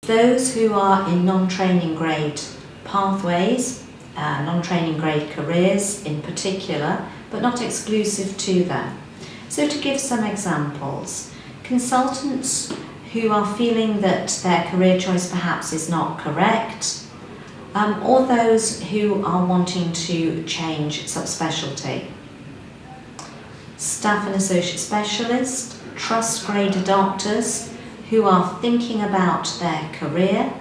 Those who are in non-training grade pathways, non-training grade careers in particular, but not exclusive to them. So to give some examples, consultants who are feeling that their career choice perhaps is not correct, or those who are wanting to change subspecialty. Staff and associate specialists, trust grade doctors who are thinking about their career,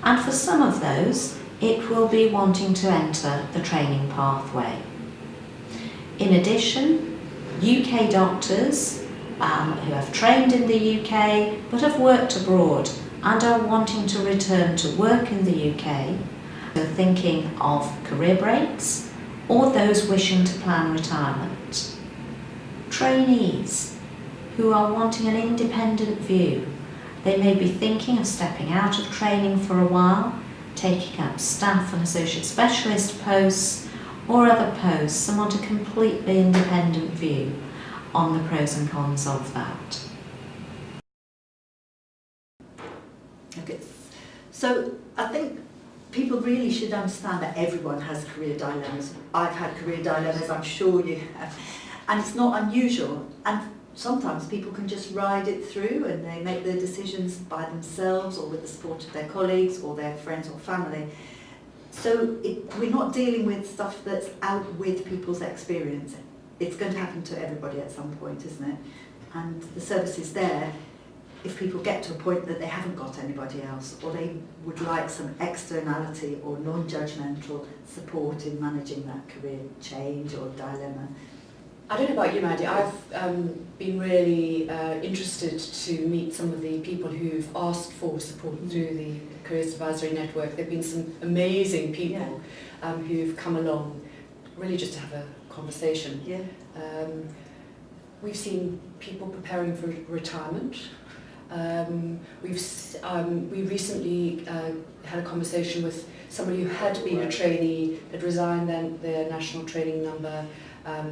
and for some of those it will be wanting to enter the training pathway. In addition, UK doctors who have trained in the UK but have worked abroad and are wanting to return to work in the UK, so thinking of career breaks, or those wishing to plan retirement. Trainees who are wanting an independent view. They may be thinking of stepping out of training for a while, taking up staff and associate specialist posts or other posts, and want a completely independent view on the pros and cons of that. Okay, so I think people really should understand that everyone has career dilemmas. I've had career dilemmas, I'm sure you have, and it's not unusual. And sometimes people can just ride it through and they make their decisions by themselves or with the support of their colleagues or their friends or family. So we're not dealing with stuff that's out with people's experience. It's going to happen to everybody at some point, isn't it? And the service is there if people get to a point that they haven't got anybody else, or they would like some externality or non-judgmental support in managing that career change or dilemma. I don't know about you, Maddie. I've been really interested to meet some of the people who've asked for support through the Careers Advisory Network. There have been some amazing people who've come along really just to have a conversation. Yeah. We've seen people preparing for retirement. We recently had a conversation with somebody who had been a trainee, had resigned their national training number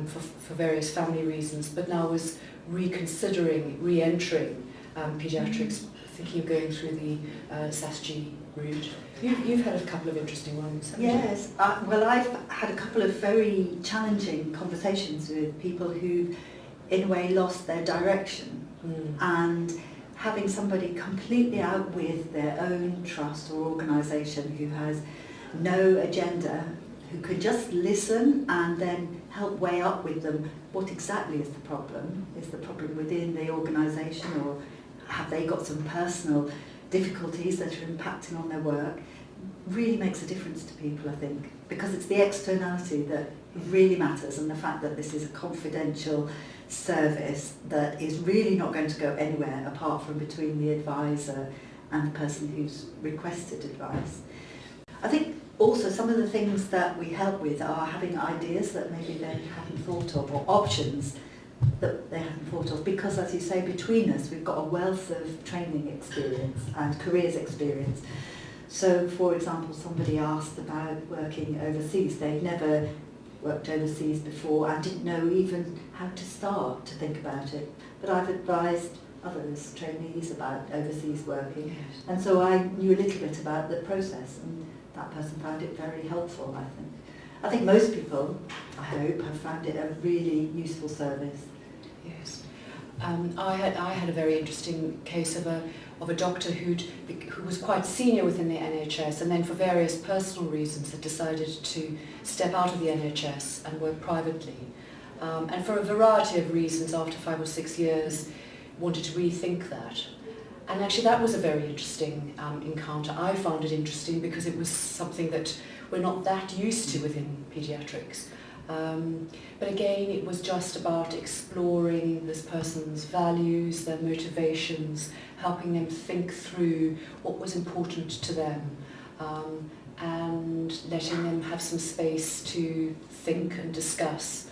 for various family reasons, but now was reconsidering re-entering paediatrics, thinking of going through the SASG route. You've had a couple of interesting ones, haven't you? Yes, well, I've had a couple of very challenging conversations with people who, in a way, lost their direction. And having somebody completely out with their own trust or organisation who has no agenda, who could just listen and then help weigh up with them what exactly is the problem. Is the problem within the organisation, or have they got some personal difficulties that are impacting on their work? Really makes a difference to people, I think, because it's the externality that really matters, and the fact that this is a confidential service that is really not going to go anywhere apart from between the advisor and the person who's requested advice. I think also some of the things that we help with are having ideas that maybe they haven't thought of, or options that they hadn't thought of, because, as you say, between us we've got a wealth of training experience and careers experience. So, for example, somebody asked about working overseas. They'd never worked overseas before and didn't know even how to start to think about it. But I've advised others, trainees, about overseas working. Yes. And so I knew a little bit about the process, and that person found it very helpful, I think. I think most people, I hope, have found it a really useful service. Yes. I had a very interesting case of a doctor who was quite senior within the NHS, and then for various personal reasons had decided to step out of the NHS and work privately. And for a variety of reasons, after 5 or 6 years, wanted to rethink that. And actually that was a very interesting encounter. I found it interesting because it was something that we're not that used to within paediatrics. But again, it was just about exploring this person's values, their motivations, helping them think through what was important to them, and letting them have some space to think and discuss.